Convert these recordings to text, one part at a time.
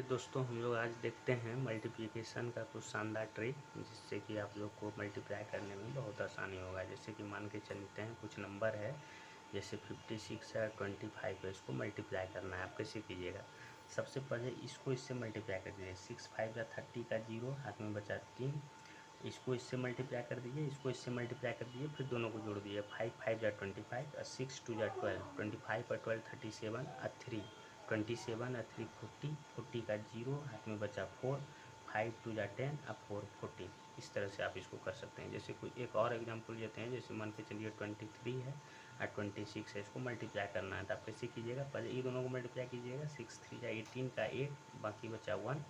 चलिए दोस्तों, हम लोग आज देखते हैं मल्टीप्लिकेशन का कुछ शानदार ट्रिक, जिससे कि आप लोग को मल्टीप्लाई करने में बहुत आसानी होगा। जैसे कि मान के चलते हैं कुछ नंबर है, जैसे 56 है, 25 है, इसको मल्टीप्लाई करना है। आप कैसे कीजिएगा? सबसे पहले इसको इससे मल्टीप्लाई कर दीजिए। 6 5 या 30 का 0, हाथ में बचा 3। इसको इससे मल्टीप्लाई कर दीजिए, इसको इससे मल्टीप्लाई कर दीजिए, फिर दोनों को जोड़ दीजिए। 5 5 या 25 और 6 2 या 12, 25 और 12 37 और 3 27 और 3 40, 40 का 0, हाथ में बचा 4, 5 2 या 10 और 4 14। इस तरह से आप इसको कर सकते हैं। जैसे कोई एक और एग्जांपल लेते हैं, जैसे मान के चलिए 23 है और 26 है, इसको मल्टीप्लाई करना है। तो आप कैसे कीजिएगा? पहले ये दोनों को मल्टीप्लाई कीजिएगा। 6 3 या 18 का 8, बाकी बचा 1,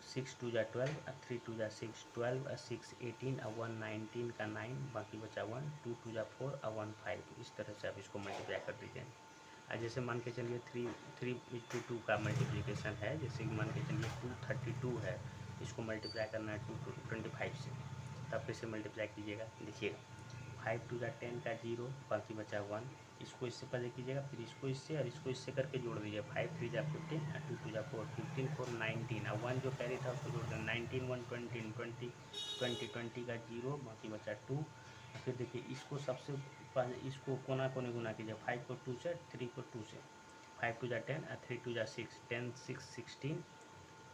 6 2 या 12 और 3 2 या 6 12 और 6 18 और 1 19 का 9, बाकी बचा 1, 2 2 या 4 और 1 5। इस तरह से आप इसको मल्टीप्लाई कर दीजिए। जैसे मान के चलिए 3 का मल्टीप्लिकेशन है, जैसे कि मान के चलिए 232 है, इसको मल्टीप्लाई करना है 25 से। तब कैसे मल्टीप्लाई कीजिएगा? देखिएगा, 5 2 या 10 का 0, बाकी बचा 1, इसको इससे पहले कीजिएगा, फिर इसको इससे और इसको इससे करके जोड़ दीजिए। 5 3 या 15 और 2 2 या 4, 15 4 19 और 1 जो कैरी था उसको जोड़ देना। 19 1 20 20 20 20 का 0, बाकी बचा 2। फिर देखिए, इसको सबसे पहले इसको कोना कोने गुना कीजिए। 5 को 2 से, 3 को 2 से, 5 2 या 10 और 3 2 या 6, 10 6 16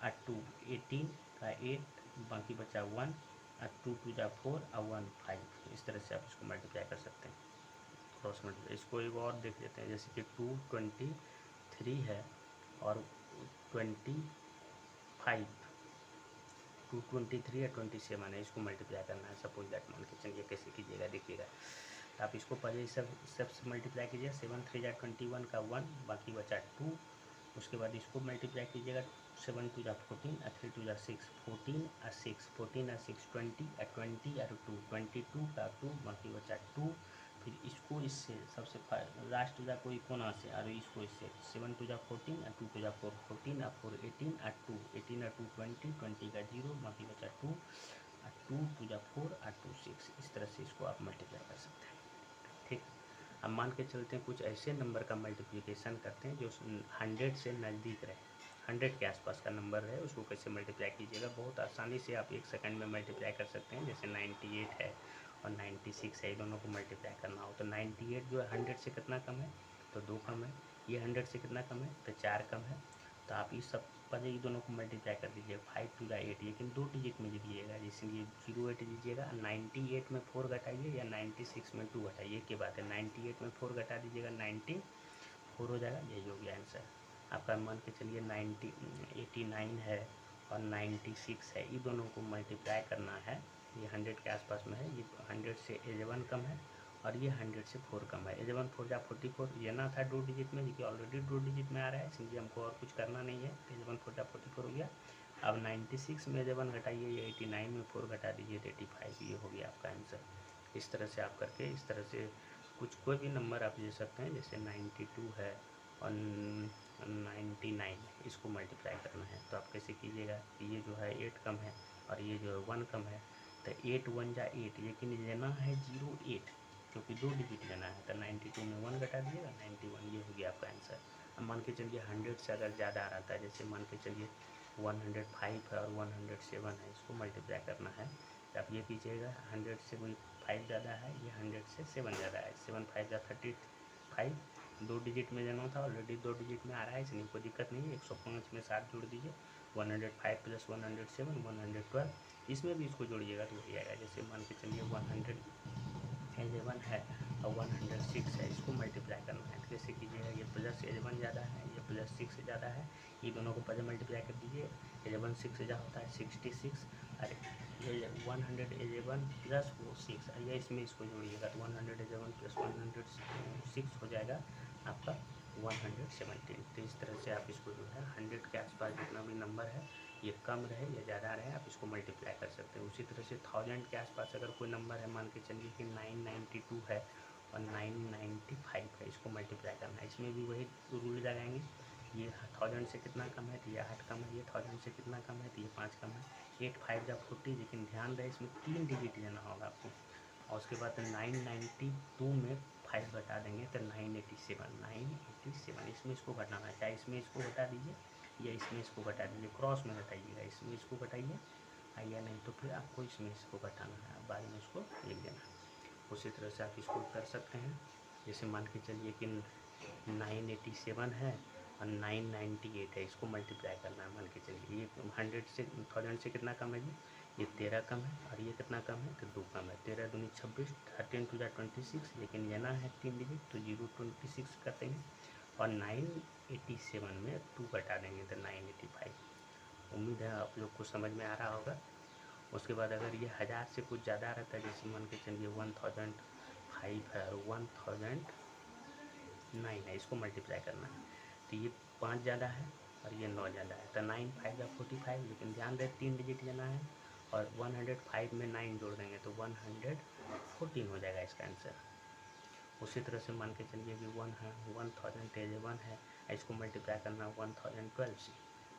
और 2 18 का 8, बाकी बचा 1 और 2 2 या 4 और 1 5। इस तरह से आप इसको मल्टीप्लाई कर सकते हैं, क्रॉस मल्टीप्लाई। इसको एक और देख लेते हैं, जैसे कि 223 है और 25, 223 या 27 है, इसको मल्टीप्लाई करना है। सपोज दैट मान के चलिए, कैसे कीजिएगा देखिएगा। तो आप इसको पहले सबसे मल्टीप्लाई कीजिए। 7 3 या 21 का 1, बाकी बचा 2। उसके बाद इसको मल्टीप्लाई कीजिएगा। 7 2 या 14 और 3 2 या 6, 14 और 6, 14 और 6 20 और 20 और 2, 22 का 2, बाकी बचा 2। फिर इसको इससे सबसे लास्ट जा कोई कोना से, और इसको इससे 7 2 या 14 और 2 2 या 4, 14 और 4 18 और 2, 18 और 2 20, 20 का 0, बाकी बचा 2 और 2 2 या 4 और 2 6। इस तरह से इसको आप मल्टीप्लाई कर सकते हैं। ठीक। अब मान के चलते हैं कुछ ऐसे नंबर का मल्टीप्लिकेशन करते हैं जो 100 से नज़दीक रहे, 100 के आसपास का नंबर है, उसको कैसे मल्टीप्लाई कीजिएगा? बहुत आसानी से आप 1 सेकंड में मल्टीप्लाई कर सकते हैं। जैसे 98 है और 96 है, ये दोनों को मल्टीप्लाई करना हो तो 98 जो है 100 से कितना कम है? तो 2 कम है। ये 100 से कितना कम है? तो 4 कम है। तो आप इस सब पहले ये दोनों को मल्टीप्लाई कर दीजिए। 5 2 या 8, लेकिन 2 डिजिट में दीजिएगा। जैसे ये 08 दीजिएगा, 98 में 4 घटाइए या 96 में 2 घटाइए, एक ही बात है। 98 में 4 घटा दीजिएगा, 94 हो जाएगा। यही हो गया आंसर आपका। मान के चलिए 89 है और 96 है, ये दोनों को मल्टीप्लाई करना है। ये 100 के आसपास में है, ये 100 से 11 कम है और ये 100 से 4 कम है। 11 4 जा 44, ये ना था 2 डिजिट में, देखिए ऑलरेडी 2 डिजिट में आ रहा है, इसलिए हमको और कुछ करना नहीं है। 11 4 जा 44 हो गया। अब 96 में 11 घटाइए, ये 89 में 4 घटा दीजिए तो 85, ये हो गया आपका आंसर। इस तरह से आप करके, इस तरह से कुछ कोई भी नंबर आप ले सकते हैं। जैसे 92 है और 99 है, इसको मल्टीप्लाई करना है। तो आप कैसे कीजिएगा कि ये जो है 8 कम है और ये जो है 1 कम है, तो 8 1 जा 8, लेकिन लेना है 08, क्योंकि 2 डिजिट लेना है। तो 92 में 1 घटा दीजिएगा, 91, ये हो गया आपका आंसर। अब मान के चलिए 100 से अगर ज़्यादा आ रहा था, जैसे मान के चलिए 105 है और 107 है, इसको मल्टीप्लाई करना है। तो आप ये कीजिएगा, 100 से कोई 5 ज़्यादा है, ये 100 से 7 ज़्यादा है। 7 5 या 35, 2 डिजिट में जाना था, ऑलरेडी 2 डिजिट में आ रहा है, इसलिए कोई दिक्कत नहीं है। 105 में 7 जोड़ दीजिए, 105 प्लस 107 112, इसमें भी इसको जोड़िएगा तो हो जाएगा। जैसे मान के चलिए 111 है और 106 है, इसको मल्टीप्लाई करना है। तो कैसे कीजिएगा? ये प्लस 11 ज़्यादा है, ये प्लस 6 ज़्यादा है, ये दोनों को पहले मल्टीप्लाई कर दीजिए। 11 6 जा होता है 66, अरे ये 111 प्लस वो 6, ये इसमें इसको जोड़िएगा तो 111 प्लस 106 हो जाएगा आपका 117। तो इस तरह से आप इसको जो है 100 के आसपास जितना भी नंबर है, ये कम रहे या ज़्यादा रहे, आप इसको मल्टीप्लाई कर सकते हैं। उसी तरह से 1000 के आसपास अगर कोई नंबर है, मान के चलिए कि 992 है और 995 है, इसको मल्टीप्लाई करना है। इसमें भी वही रूल लगाएंगे। ये 1000 से कितना कम है तो ये 8 कम है, ये 1000 से कितना कम है तो ये 5 कम है। 8 5 जा 40, लेकिन ध्यान रहे इसमें 3 डिजिट लेना होगा आपको। और उसके बाद 992 में 5 घटा देंगे तो 987, 987, इसमें इसको घटाना है, चाहे इसमें इसको घटा दीजिए या इसमें इसको घटा दीजिए, क्रॉस में घटाइएगा, इसमें इसको घटाइए या नहीं तो फिर आपको इसमें इसको घटाना है, बाद में इसको लिख देना। उसी तरह से आप इसको कर सकते हैं। जैसे मान के चलिए कि 987 है और 998 है, इसको मल्टीप्लाई करना है। मान के चलिए ये 100 से 1000 से कितना कम है जी, ये 13 कम है, और ये कितना कम है तो 2 कम है। 13 दूनी 26, 13 टू 26, लेकिन लेना है 3 डिजिट तो 026 कर देंगे, और 987 में 2 घटा देंगे तो 985। उम्मीद है आप लोग को समझ में आ रहा होगा। उसके बाद अगर ये 1000 से कुछ ज़्यादा रहता है, जैसे मान के चलिए 1005 है और 1009 है, इसको मल्टीप्लाई करना है तो ये 5 ज़्यादा है और ये 9 ज़्यादा है तो 9 5 45, लेकिन ध्यान दें 3 डिजिट लेना है, और 105 में 9 जोड़ देंगे तो 114 हो जाएगा इसका आंसर। उसी तरह से मान के चलिए कि 1011 है, इसको मल्टीप्लाई करना 1012 से,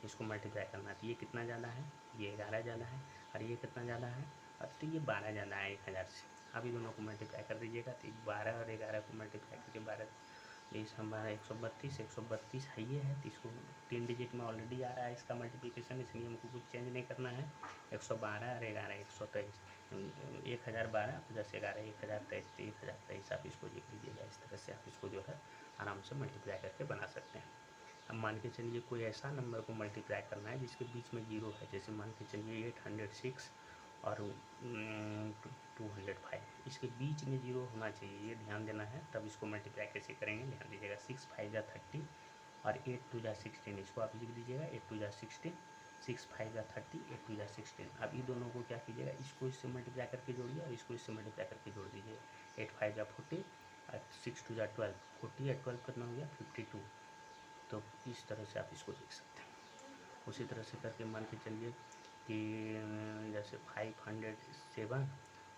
इसको मल्टीप्लाई करना तो ये कितना ज़्यादा है, ये 11 ज़्यादा है, और ये कितना ज़्यादा है, और तो ये 12 ज़्यादा है 1000 से। अब इन दोनों को मल्टीप्लाई कर दीजिएगा तो 12 और 11 को मल्टीप्लाई करके 12 इस हमारा 132 है, ये है तो इसको 3 डिजिट में ऑलरेडी आ रहा है इसका मल्टीप्लिकेशन, इसलिए हमको कुछ चेंज नहीं करना है। 112 और 11 123, 1012 + 11 1023, 1023 आप इसको लिख लीजिएगा। इस तरह से आप इसको जो है आराम से मल्टीप्लाई करके बना सकते हैं। अब मान के चलिए कोई ऐसा नंबर को मल्टीप्लाई करना है जिसके बीच में 0 है, जैसे मान के चलिए 806 और 205, इसके बीच में 0 होना चाहिए, ये ध्यान देना है। तब इसको मल्टीप्लाई कैसे करेंगे ध्यान दीजिएगा। 6 5 जा 30 और 8 2 जा 16, इसको आप लिख दीजिएगा 8 2 जा 16, 6 5 जा 30, 8 2 जा 16। अब ये दोनों को क्या कीजिएगा, इसको इससे मल्टीप्लाई करके जोड़िए और इसको इससे मल्टीप्लाई करके जोड़ दीजिए। 8 5 जा 40 और 6 2 जा 12, 40 और 12 कितना हो गया 52। तो इस तरह से आप इसको लिख सकते हैं। उसी तरह से करके मान के चलिए कि जैसे 507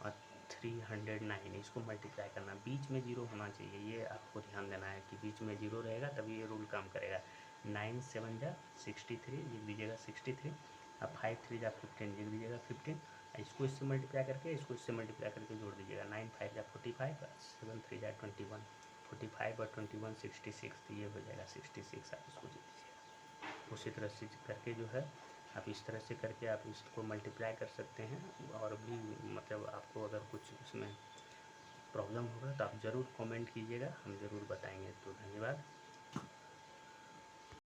और 309, इसको मल्टीप्लाई करना, बीच में 0 होना चाहिए, ये आपको ध्यान देना है कि बीच में 0 रहेगा तभी ये रूल काम करेगा। 9 7 जा 63 लिख दीजिएगा 63, अब 5 3 जा 15 लिख दीजिएगा 15, इसको इससे मल्टीप्लाई करके इसको इससे मल्टीप्लाई करके जोड़ दीजिएगा। 9 5 जा 45, 7 3 जा 21, 45 और 21 66, तो ये हो जाएगा 66, आप इसको लिख दीजिएगा। उसी तरह से करके जो है आप इस तरह से करके आप इसको मल्टीप्लाई कर सकते हैं। और भी मतलब आपको अगर कुछ इसमें प्रॉब्लम होगा तो आप ज़रूर कमेंट कीजिएगा, हम ज़रूर बताएंगे। तो धन्यवाद।